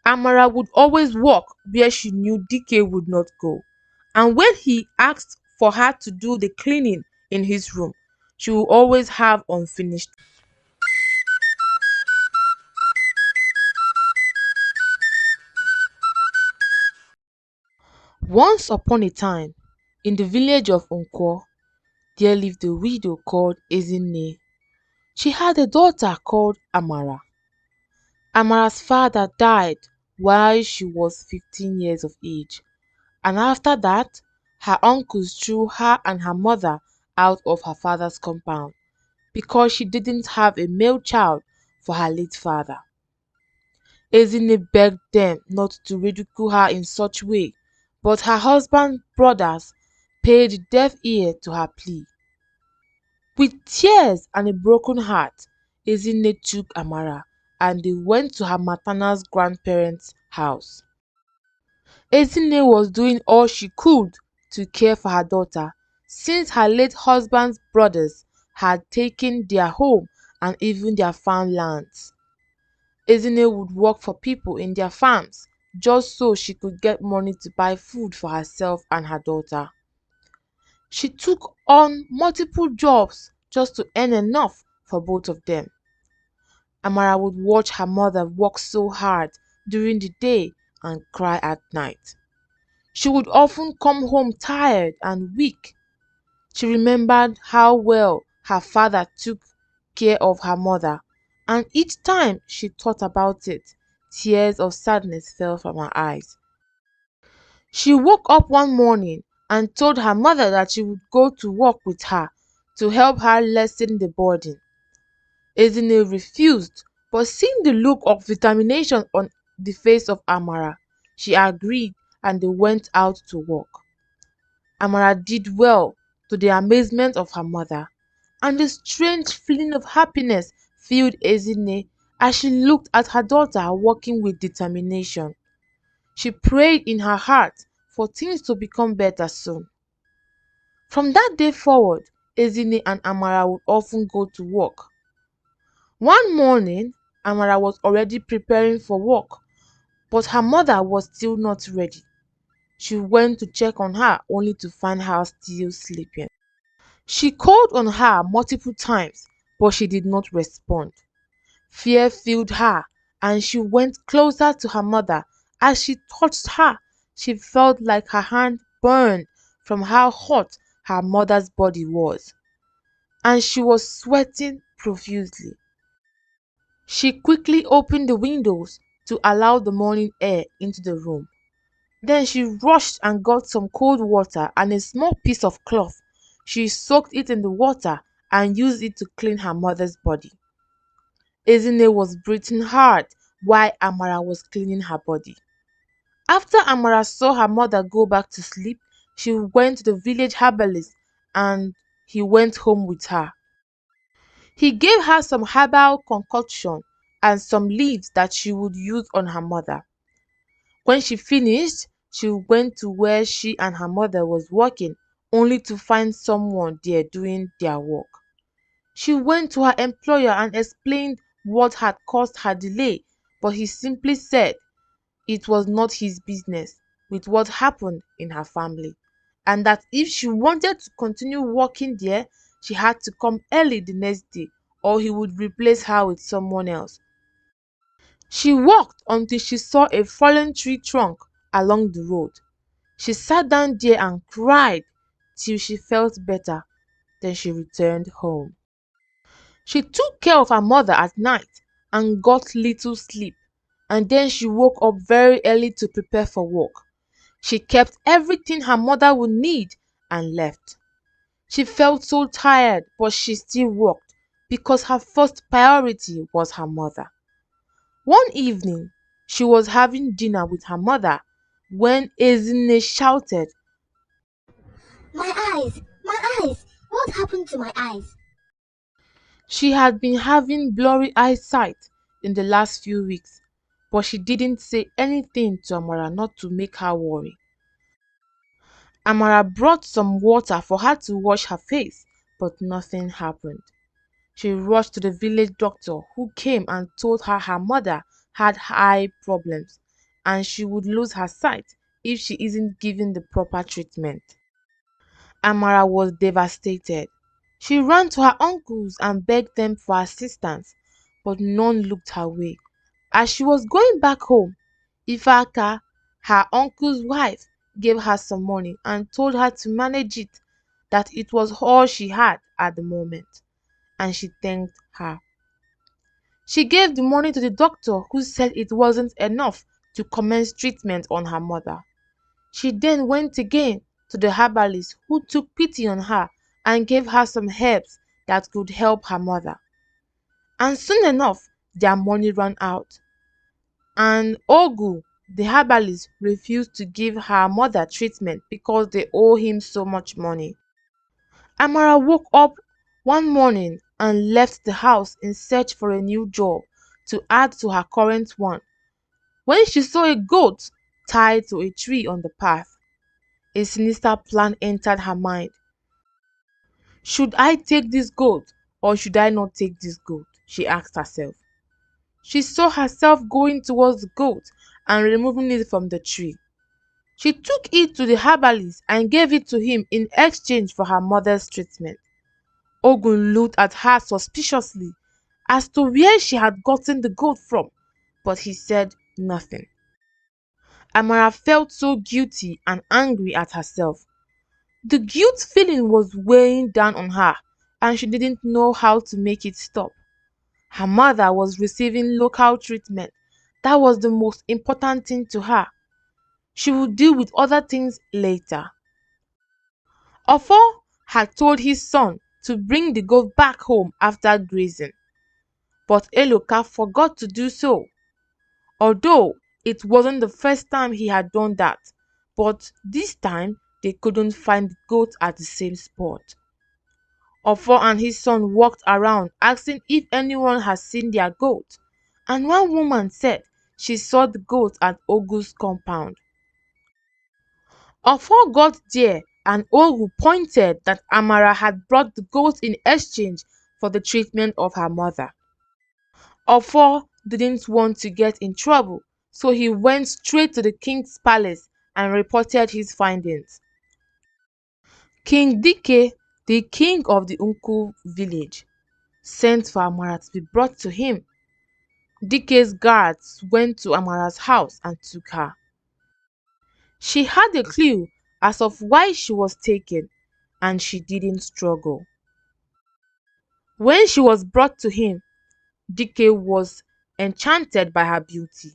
Amara would always walk where she knew DK would not go, and when he asked for her to do the cleaning in his room, she would always have unfinished. Once upon a time, in the village of Nkwo, there lived a widow called Ezinne. She had a daughter called Amara. Amara's father died while she was 15 years of age, and after that, her uncles threw her and her mother out of her father's compound because she didn't have a male child for her late father. Ezinne begged them not to ridicule her in such way, but her husband's brothers paid deaf ear to her plea. With tears and a broken heart, Ezinne took Amara and they went to her maternal grandparents' house. Ezinne was doing all she could to care for her daughter since her late husband's brothers had taken their home and even their farmlands. Ezinne would work for people in their farms just so she could get money to buy food for herself and her daughter. She took on multiple jobs just to earn enough for both of them. Amara would watch her mother work so hard during the day and cry at night. She would often come home tired and weak. She remembered how well her father took care of her mother, and each time she thought about it, tears of sadness fell from her eyes. She woke up one morning and told her mother that she would go to work with her to help her lessen the burden. Ezinne refused, but seeing the look of determination on the face of Amara, she agreed and they went out to work. Amara did well, to the amazement of her mother, and a strange feeling of happiness filled Ezinne as she looked at her daughter working with determination. She prayed in her heart for things to become better soon. From that day forward, Ezinne and Amara would often go to work. One morning, Amara was already preparing for work, but her mother was still not ready. She went to check on her only to find her still sleeping. She called on her multiple times, but she did not respond. Fear filled her, and she went closer to her mother. As she touched her, she felt like her hand burned from how hot her mother's body was, and she was sweating profusely. She quickly opened the windows to allow the morning air into the room. Then she rushed and got some cold water and a small piece of cloth. She soaked it in the water and used it to clean her mother's body. Ezinne was breathing hard while Amara was cleaning her body. After Amara saw her mother go back to sleep, she went to the village herbalist and he went home with her. He gave her some herbal concoction and some leaves that she would use on her mother. When she finished, she went to where she and her mother was working, only to find someone there doing their work. She went to her employer and explained what had caused her delay, but he simply said it was not his business with what happened in her family, and that if she wanted to continue working there, she had to come early the next day or he would replace her with someone else. She walked until she saw a fallen tree trunk along the road. She sat down there and cried till she felt better. Then she returned home. She took care of her mother at night and got little sleep, and then she woke up very early to prepare for work. She kept everything her mother would need and left. She felt so tired, but she still worked because her first priority was her mother. One evening, she was having dinner with her mother when Ezinne shouted. My eyes! My eyes! What happened to my eyes? She had been having blurry eyesight in the last few weeks, but she didn't say anything to Amara not to make her worry. Amara brought some water for her to wash her face, but nothing happened. She rushed to the village doctor who came and told her her mother had eye problems and she would lose her sight if she isn't given the proper treatment. Amara was devastated. She ran to her uncles and begged them for assistance, but none looked her way. As she was going back home, Ifaka, her uncle's wife, gave her some money and told her to manage it, that it was all she had at the moment, and she thanked her. She gave the money to the doctor, who said it wasn't enough to commence treatment on her mother. She then went again to the herbalist, who took pity on her and gave her some herbs that could help her mother. And soon enough, their money ran out, and Ogu, the herbalist, refused to give her mother treatment because they owe him so much money. Amara woke up one morning and left the house in search for a new job to add to her current one, when she saw a goat tied to a tree on the path. A sinister plan entered her mind. Should I take this goat, or should I not take this goat? She asked herself. She saw herself going towards the goat and removing it from the tree. She took it to the herbalist and gave it to him in exchange for her mother's treatment. Ogun looked at her suspiciously as to where she had gotten the goat from, but he said nothing. Amara felt so guilty and angry at herself. The guilt feeling was weighing down on her, and she didn't know how to make it stop. Her mother was receiving local treatment. That was the most important thing to her. She would deal with other things later. Ofo had told his son to bring the goat back home after grazing, but Eloka forgot to do so. Although it wasn't the first time he had done that, but this time they couldn't find the goat at the same spot. Ofo and his son walked around asking if anyone had seen their goat, and one woman said she saw the goat at Ogu's compound. Ofo got there and Ogu pointed that Amara had brought the goat in exchange for the treatment of her mother. Ofo didn't want to get in trouble, so he went straight to the king's palace and reported his findings. King Dike, the king of the Unku village, sent for Amara to be brought to him. Dike's guards went to Amara's house and took her. She had a clue as of why she was taken, and she didn't struggle. When she was brought to him, Dike was enchanted by her beauty.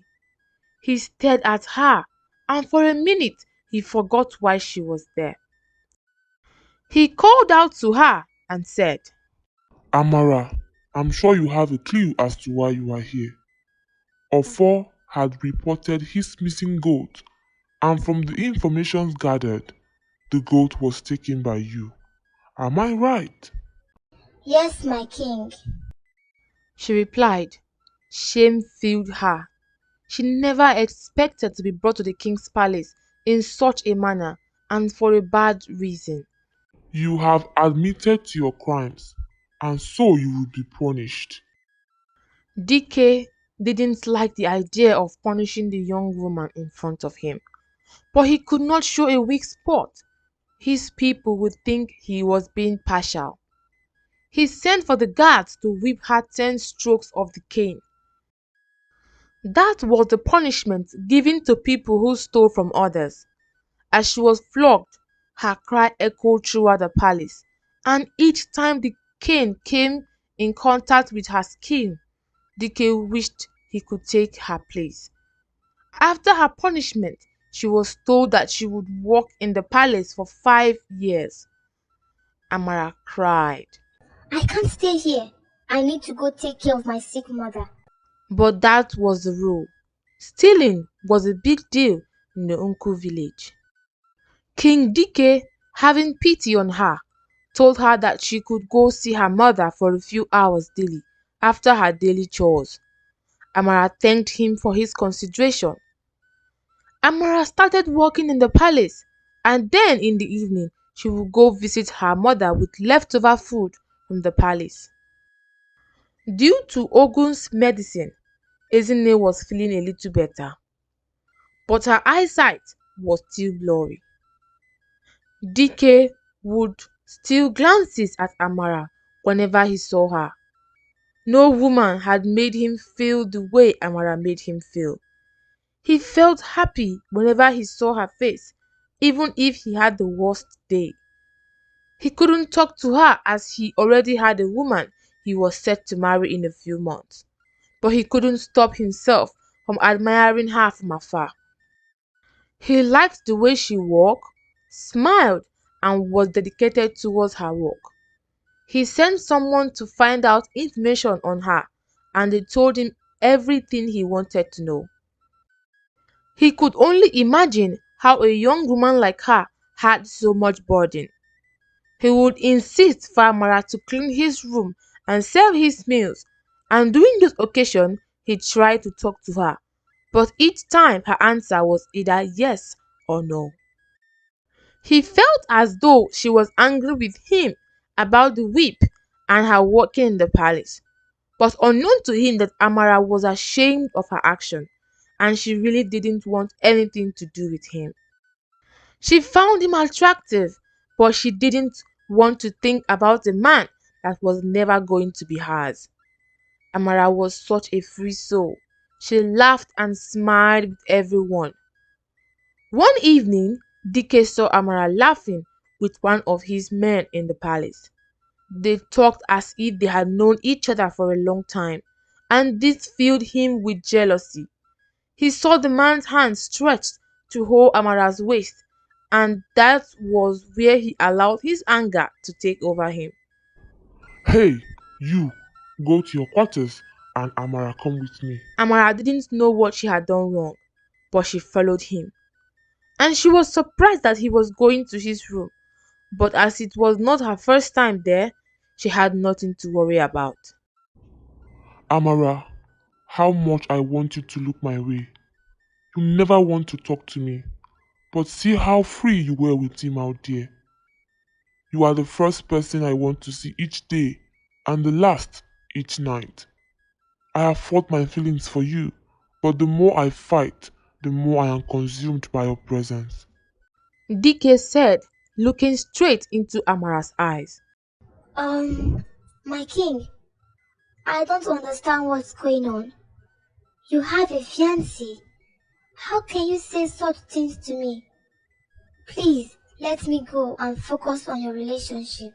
He stared at her, and for a minute he forgot why she was there. He called out to her and said, Amara, I'm sure you have a clue as to why you are here. Ofo had reported his missing goat, and from the information gathered, the goat was taken by you. Am I right? Yes, my king. She replied. Shame filled her. She never expected to be brought to the king's palace in such a manner, and for a bad reason. You have admitted to your crimes, and so you will be punished. DK didn't like the idea of punishing the young woman in front of him, but he could not show a weak spot. His people would think he was being partial. He sent for the guards to whip her 10 strokes of the cane. That was the punishment given to people who stole from others. As she was flogged, her cry echoed throughout the palace, and each time the cane came in contact with her skin, Dike wished he could take her place. After her punishment, she was told that she would work in the palace for 5 years. Amara cried. I can't stay here. I need to go take care of my sick mother. But that was the rule. Stealing was a big deal in the Unku village. King Dike, having pity on her, told her that she could go see her mother for a few hours daily after her daily chores. Amara thanked him for his consideration. Amara started working in the palace, and then in the evening she would go visit her mother with leftover food from the palace. Due to Ogun's medicine, Ezinne was feeling a little better. but her eyesight was still blurry. DK would steal glances at Amara whenever he saw her. No woman had made him feel the way Amara made him feel. He felt happy whenever he saw her face, even if he had the worst day. He couldn't talk to her as he already had a woman he was set to marry in a few months, but he couldn't stop himself from admiring her from afar. He liked the way she walked, smiled, and was dedicated towards her work. He sent someone to find out information on her, and they told him everything he wanted to know. He could only imagine how a young woman like her had so much burden. He would insist for Amara to clean his room and serve his meals, and during those occasions he tried to talk to her, but each time her answer was either yes or no. He felt as though she was angry with him about the whip and her working in the palace, but unknown to him that Amara was ashamed of her action, and she really didn't want anything to do with him. She found him attractive, but she didn't want to think about a man that was never going to be hers. Amara was such a free soul. She laughed and smiled with everyone. One evening, DK saw Amara laughing with one of his men in the palace. They talked as if they had known each other for a long time, and this filled him with jealousy. He saw the man's hand stretched to hold Amara's waist, and that was where he allowed his anger to take over him. Hey, you, go to your quarters and Amara come with me. Amara didn't know what she had done wrong, but she followed him. And she was surprised that he was going to his room, but as it was not her first time there, she had nothing to worry about. Amara, how much I want you to look my way. You never want to talk to me, but see how free you were with him out there. You are the first person I want to see each day and the last each night. I have fought my feelings for you, but the more I fight, the more I am consumed by your presence. DK said, looking straight into Amara's eyes. Um, my king, I don't understand what's going on. You have a fiancé. How can you say such things to me? Please, let me go and focus on your relationship.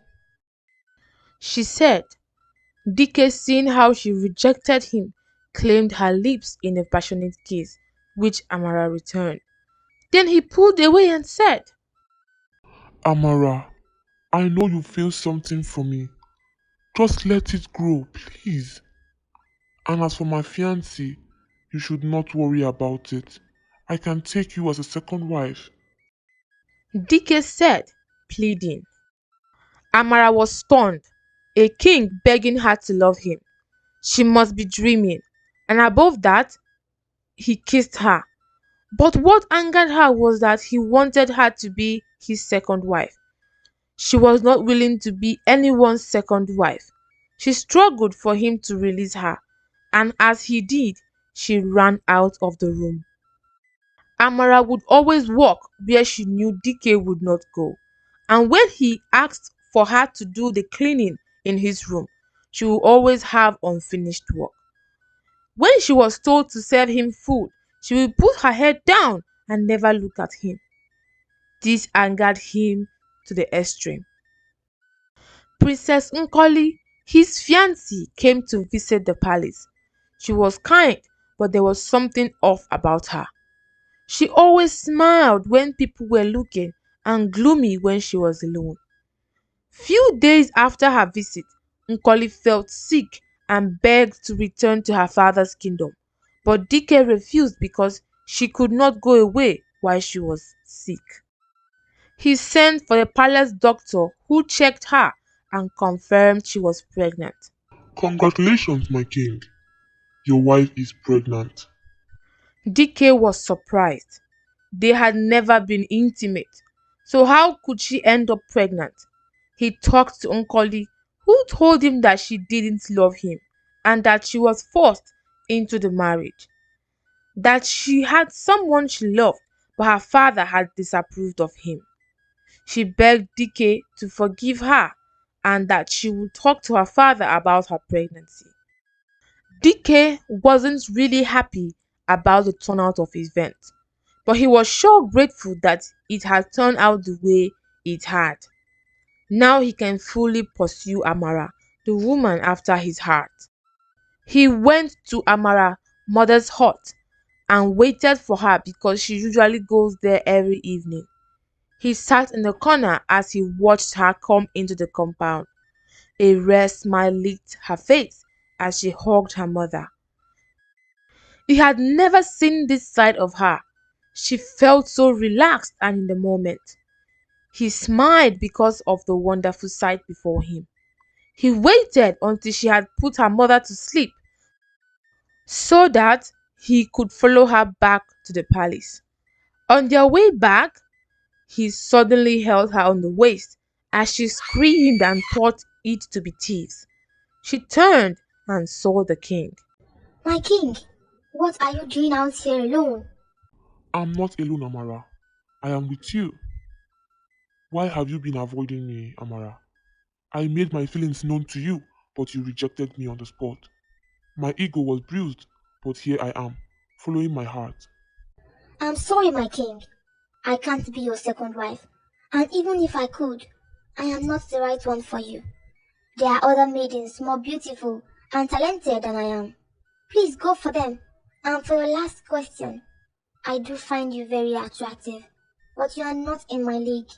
She said. DK, seeing how she rejected him, claimed her lips in a passionate kiss, which Amara returned. Then he pulled away and said, Amara, I know you feel something for me. Just let it grow, please. And as for my fiancé, you should not worry about it. I can take you as a second wife. DK said, pleading. Amara was stunned, a king begging her to love him. She must be dreaming. And above that, he kissed her. But what angered her was that he wanted her to be his second wife. She was not willing to be anyone's second wife. She struggled for him to release her, and as he did, she ran out of the room. Amara would always walk where she knew DK would not go, and when he asked for her to do the cleaning in his room, she would always have unfinished work. When she was told to serve him food, she would put her head down and never look at him. This angered him to the extreme. Princess Nkoli, his fiancée, came to visit the palace. She was kind, but there was something off about her. She always smiled when people were looking and gloomy when she was alone. Few days after her visit, Nkoli felt sick and begged to return to her father's kingdom, but DK refused because she could not go away while she was sick. He sent for the palace doctor who checked her and confirmed she was pregnant. Congratulations, my king. Your wife is pregnant. DK was surprised. They had never been intimate, so how could she end up pregnant? He talked to Nkoli, who told him that she didn't love him and that she was forced into the marriage. that she had someone she loved, but her father had disapproved of him. She begged Dike to forgive her and that she would talk to her father about her pregnancy. Dike wasn't really happy about the turnout of events, but he was sure grateful that it had turned out the way it had. Now he can fully pursue Amara, the woman after his heart. He went to Amara's mother's hut and waited for her because she usually goes there every evening. He sat in the corner as he watched her come into the compound. A rare smile lit her face as she hugged her mother. He had never seen this side of her. She felt so relaxed and in the moment. He smiled because of the wonderful sight before him. He waited until she had put her mother to sleep so that he could follow her back to the palace. On their way back, he suddenly held her on the waist as she screamed and thought it to be thieves. She turned and saw the king. My king, what are you doing out here alone? I'm not alone, Amara. I am with you. Why have you been avoiding me, Amara? I made my feelings known to you, but you rejected me on the spot. My ego was bruised, but here I am, following my heart. I'm sorry, my king. I can't be your second wife. And even if I could, I am not the right one for you. There are other maidens more beautiful and talented than I am. Please go for them. And for your last question, I do find you very attractive, but you are not in my league.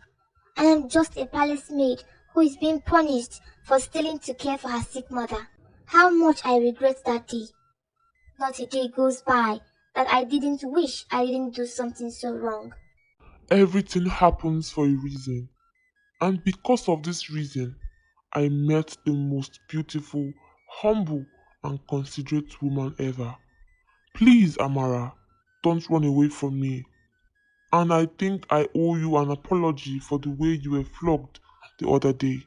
I am just a palace maid who is being punished for stealing to care for her sick mother. How much I regret that day. Not a day goes by that I didn't wish I didn't do something so wrong. Everything happens for a reason, and because of this reason, I met the most beautiful, humble, and considerate woman ever. Please, Amara, don't run away from me. And I think I owe you an apology for the way you were flogged the other day.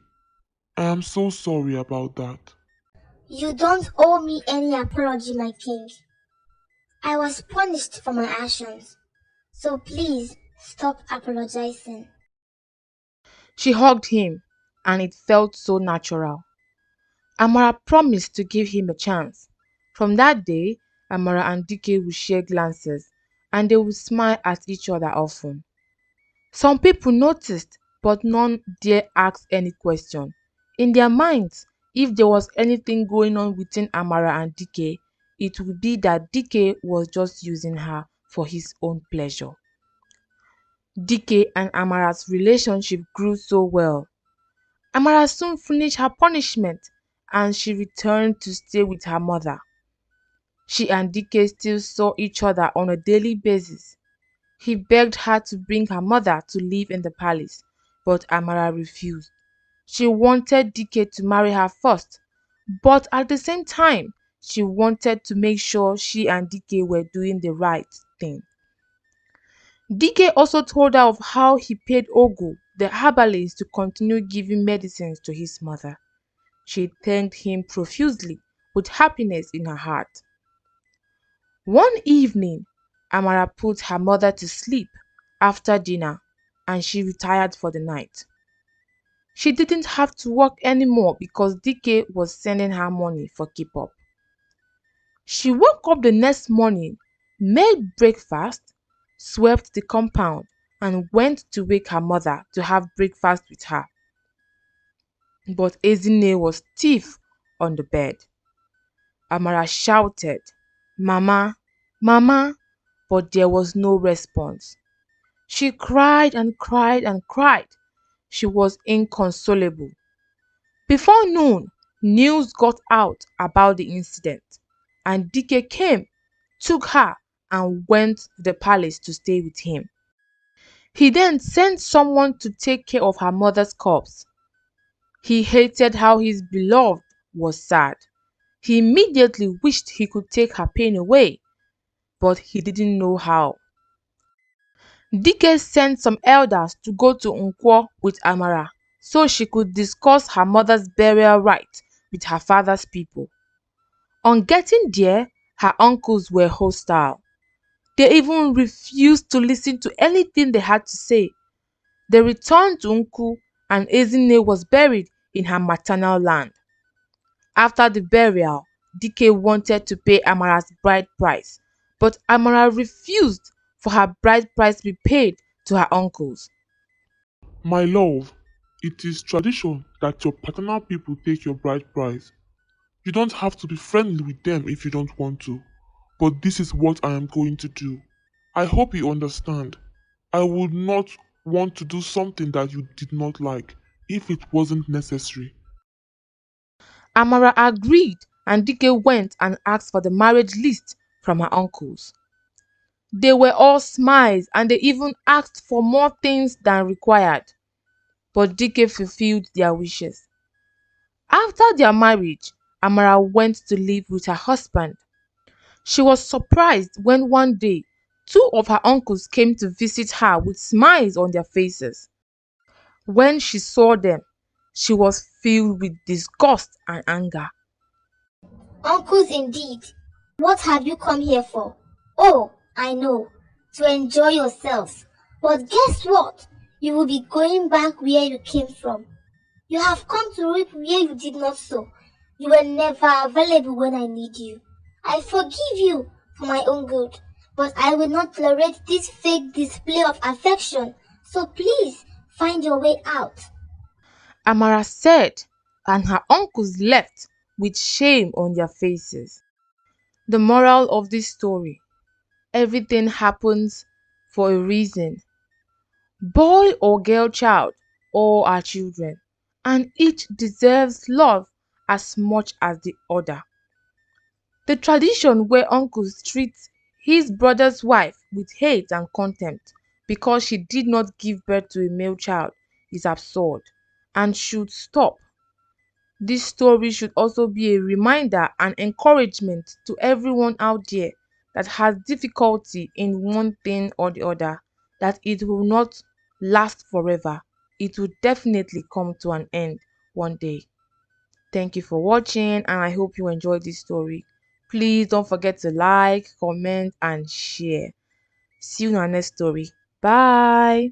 I am so sorry about that. You don't owe me any apology, my king. I was punished for my actions. So please stop apologizing. She hugged him, and it felt so natural. Amara promised to give him a chance. From that day, Amara and Dike would share glances, and they would smile at each other often. Some people noticed, but none dare ask any question. In their minds, if there was anything going on between Amara and Dike, it would be that Dike was just using her for his own pleasure. Dike and Amara's relationship grew so well. Amara soon finished her punishment and she returned to stay with her mother. She and Dike still saw each other on a daily basis. He begged her to bring her mother to live in the palace, but Amara refused. She wanted Dike to marry her first, but at the same time, she wanted to make sure she and Dike were doing the right thing. Dike also told her of how he paid Ogu, the herbalist, to continue giving medicines to his mother. She thanked him profusely, with happiness in her heart. One evening, Amara put her mother to sleep after dinner and she retired for the night. She didn't have to work anymore because Dike was sending her money for keep up. She woke up the next morning, made breakfast, swept the compound, and went to wake her mother to have breakfast with her. But Ezinne was stiff on the bed. Amara shouted, "Mama, Mama," but there was no response. She cried and cried and cried. She was inconsolable. Before noon, news got out about the incident, and Dike came, took her, and went to the palace to stay with him. He then sent someone to take care of her mother's corpse. He hated how his beloved was sad. He immediately wished he could take her pain away, but he didn't know how. Dike sent some elders to go to Nkwo with Amara so she could discuss her mother's burial rites with her father's people. On getting there, her uncles were hostile. They even refused to listen to anything they had to say. They returned to Unku and Ezinne was buried in her maternal land. After the burial, Dike wanted to pay Amara's bride price, but Amara refused for her bride price to be paid to her uncles. My love, it is tradition that your paternal people take your bride price. You don't have to be friendly with them if you don't want to. But this is what I am going to do. I hope you understand. I would not want to do something that you did not like if it wasn't necessary. Amara agreed and Dike went and asked for the marriage list from her uncles. They were all smiles and they even asked for more things than required, but Dike fulfilled their wishes. After their marriage, Amara went to live with her husband. She was surprised when one day two of her uncles came to visit her with smiles on their faces. When she saw them, she was filled with disgust and anger. Uncles indeed. What have you come here for? Oh, I know. To enjoy yourselves. But guess what? You will be going back where you came from. You have come to reap where you did not sow. You were never available when I need you. I forgive you for my own good, but I will not tolerate this fake display of affection. So please find your way out. Amara said, and her uncles left with shame on their faces. The moral of this story: everything happens for a reason. Boy or girl child, all are children, and each deserves love as much as the other. The tradition where uncles treat his brother's wife with hate and contempt because she did not give birth to a male child is absurd and should stop. This story should also be a reminder and encouragement to everyone out there that has difficulty in one thing or the other, that it will not last forever. It will definitely come to an end one day. Thank you for watching and I hope you enjoyed this story. Please don't forget to like, comment and share. See you in our next story. Bye.